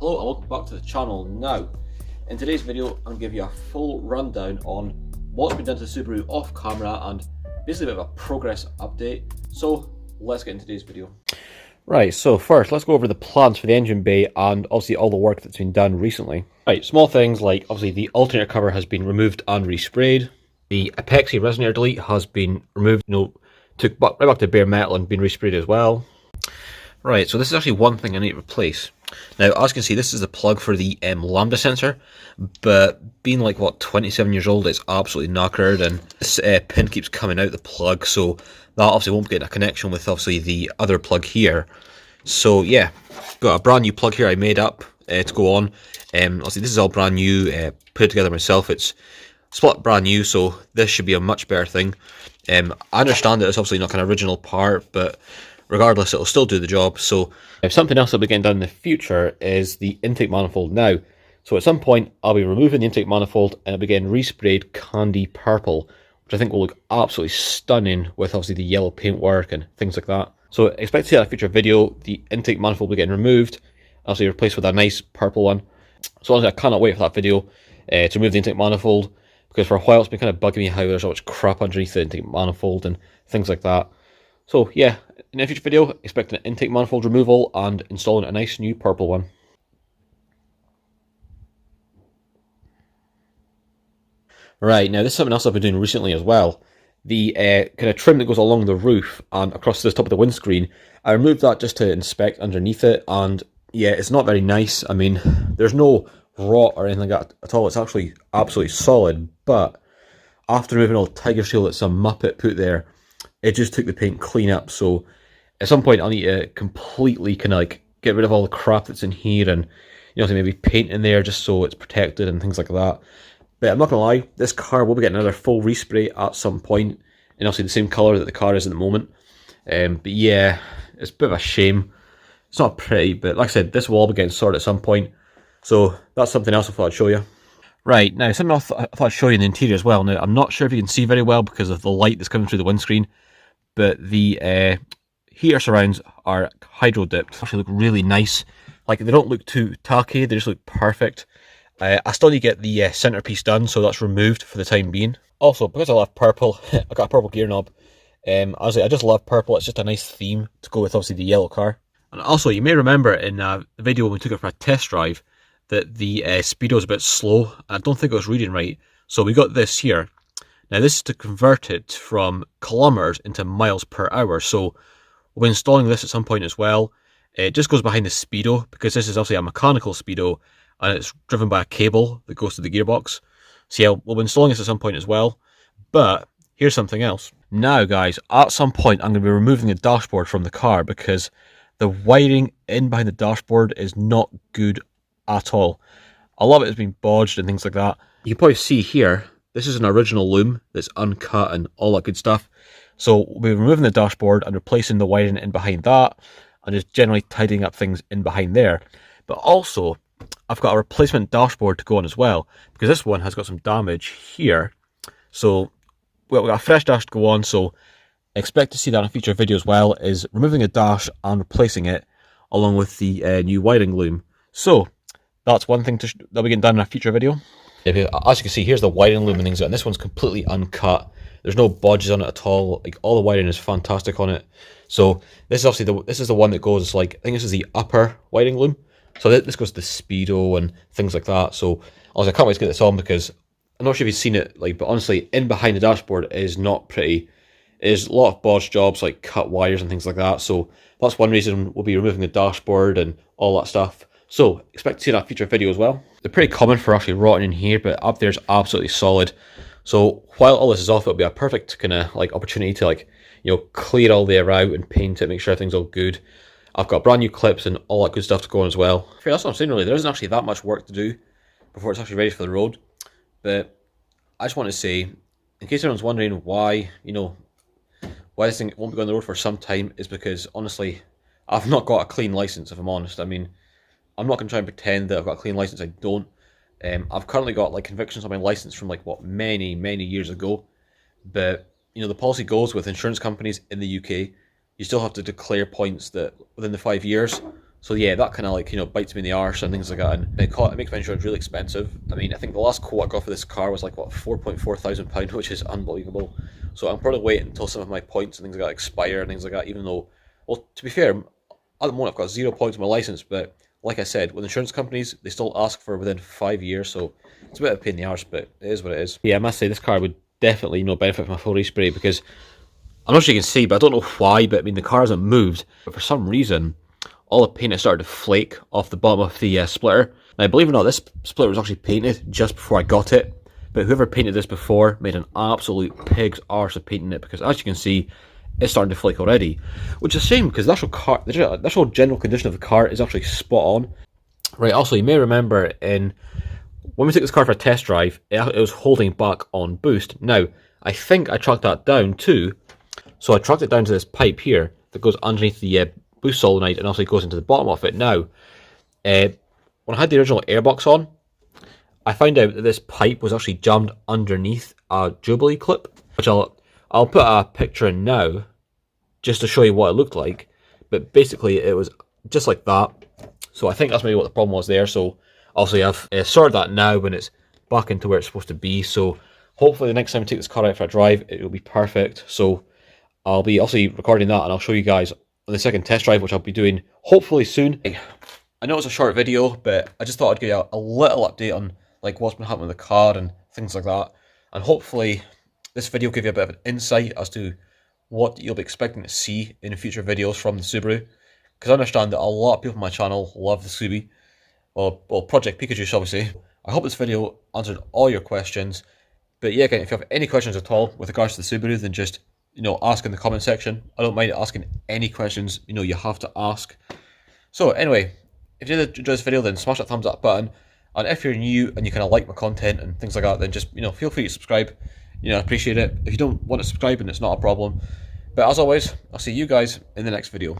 Hello and welcome back to the channel. Now, in today's video, I'm going to give you a full rundown on what's been done to the Subaru off camera and basically a bit of a progress update. So let's get into today's video. Right, so first let's go over the plans for the engine bay and obviously all the work that's been done recently. Right, small things like obviously the alternator cover has been removed and resprayed. The epoxy resonator delete has been removed, took right back to bare metal and been resprayed as well. Right, so this is actually one thing I need to replace. Now, as you can see, this is the plug for the lambda sensor, but being like, 27 years old, it's absolutely knackered, and this pin keeps coming out the plug, so that obviously won't get a connection with, obviously, the other plug here. So, yeah, got a brand new plug here I made up to go on. Obviously, this is all brand new, put it together myself. It's split brand new, so this should be a much better thing. I understand that it's obviously not an original part, but regardless, it'll still do the job. So something else that'll be getting done in the future is the intake manifold now. So at some point, I'll be removing the intake manifold and it'll be getting resprayed candy purple, which I think will look absolutely stunning with obviously the yellow paintwork and things like that. So expect to see that in a future video. The intake manifold will be getting removed, obviously replaced with a nice purple one. So honestly, I cannot wait for that video to remove the intake manifold, because for a while it's been kind of bugging me how there's so much crap underneath the intake manifold and things like that. So yeah, in a future video, expect an intake manifold removal and installing a nice new purple one. Right, now this is something else I've been doing recently as well. The kind of trim that goes along the roof and across the top of the windscreen, I removed that just to inspect underneath it, and yeah, it's not very nice. I mean, there's no rot or anything like that at all. It's actually absolutely solid, but after removing all the tiger seal that some muppet put there, it just took the paint clean up. So at some point I'll need to completely kind of like get rid of all the crap that's in here, and maybe paint in there just so it's protected and things like that. But I'm not gonna lie, this car will be getting another full respray at some point, and obviously the same colour that the car is at the moment. But yeah, it's a bit of a shame. It's not pretty, but like I said, this will all be getting sorted at some point. So that's something else I thought I'd show you. Right, now something else I thought I'd show you in the interior as well. Now, I'm not sure if you can see very well because of the light that's coming through the windscreen, but the heater surrounds are hydro dipped. They actually look really nice. Like, they don't look too tacky, they just look perfect. I still need to get the centerpiece done, so that's removed for the time being. Also, because I love purple, I've got a purple gear knob. Honestly, I just love purple. It's just a nice theme to go with obviously the yellow car. And also, you may remember in the video when we took it for a test drive that the speedo is a bit slow, and I don't think it was reading right. So we got this here. Now this is to convert it from kilometers into miles per hour. So we'll be installing this at some point as well. It just goes behind the speedo, because this is obviously a mechanical speedo and it's driven by a cable that goes to the gearbox. So yeah, we'll be installing this at some point as well. But here's something else. Now guys, at some point I'm going to be removing the dashboard from the car, because the wiring in behind the dashboard is not good at all. A lot of it has been bodged and things like that. You can probably see here, this is an original loom that's uncut and all that good stuff. So we'll be removing the dashboard and replacing the wiring in behind that, and just generally tidying up things in behind there. But also, I've got a replacement dashboard to go on as well, because this one has got some damage here. So we've got a fresh dash to go on, so expect to see that in a future video as well, is removing a dash and replacing it along with the new wiring loom. So that's one thing that'll be getting done in a future video. As you can see, here's the wiring loom and things, and this one's completely uncut. There's no bodges on it at all. Like, all the wiring is fantastic on it. So this is obviously this is the one that goes, like, I think this is the upper wiring loom. So this goes to the speedo and things like that. So honestly, I can't wait to get this on, because I'm not sure if you've seen it, like, but honestly, in behind the dashboard is not pretty. There's a lot of bodge jobs, like cut wires and things like that. So that's one reason we'll be removing the dashboard and all that stuff. So expect to see that future video as well. They're pretty common for actually rotting in here, but up there's absolutely solid. So while all this is off, it'll be a perfect kind of like opportunity to, like, clear all the air out and paint it, make sure everything's all good. I've got brand new clips and all that good stuff to go on as well. That's what I'm saying, really. There isn't actually that much work to do before it's actually ready for the road. But I just want to say, in case anyone's wondering why, why this thing won't be going on the road for some time, is because, honestly, I've not got a clean license, if I'm honest. I mean, I'm not going to try and pretend that I've got a clean license. I don't. I've currently got, like, convictions on my license from, like, many, many years ago. But, the policy goes with insurance companies in the UK, you still have to declare points that within the 5 years. So yeah, that kind of like, bites me in the arse and things like that, and it makes my insurance really expensive. I mean, I think the last quote I got for this car was like what, £4,400, which is unbelievable. So I'm probably waiting until some of my points and things like that expire and things like that. Even though, well, to be fair, at the moment I've got 0 points on my license, but like I said, with insurance companies, they still ask for within 5 years, so it's a bit of a pain in the arse, but it is what it is. Yeah, I must say this car would definitely benefit from a full respray, because I'm not sure you can see, but I don't know why, but I mean the car hasn't moved, but for some reason all the paint has started to flake off the bottom of the splitter. Now, believe it or not, this splitter was actually painted just before I got it, but whoever painted this before made an absolute pig's arse of painting it, because as you can see, it's starting to flake already, which is a shame because the actual general condition of the car is actually spot on. Right, also you may remember when we took this car for a test drive, it was holding back on boost. Now, I think I tracked that down too, so I tracked it down to this pipe here that goes underneath the boost solenoid and also goes into the bottom of it. Now, when I had the original airbox on, I found out that this pipe was actually jammed underneath a Jubilee clip, which I'll put a picture in now just to show you what it looked like. But basically, it was just like that. So I think that's maybe what the problem was there. So obviously I've sorted that now when it's back into where it's supposed to be. So hopefully the next time I take this car out for a drive, it will be perfect. So I'll be also recording that and I'll show you guys on the second test drive, which I'll be doing hopefully soon. I know it's a short video, but I just thought I'd give you a little update on like what's been happening with the car and things like that. And hopefully this video will give you a bit of an insight as to what you'll be expecting to see in future videos from the Subaru. Because I understand that a lot of people on my channel love the Subi, or Project Pikachu, shall we say. I hope this video answered all your questions. But yeah, again, if you have any questions at all with regards to the Subaru, then just ask in the comment section. I don't mind asking any questions you have to ask. So anyway, if you did enjoy this video, then smash that thumbs up button. And if you're new and you kind of like my content and things like that, then just feel free to subscribe. I appreciate it. If you don't want to subscribe, then it's not a problem. But as always, I'll see you guys in the next video.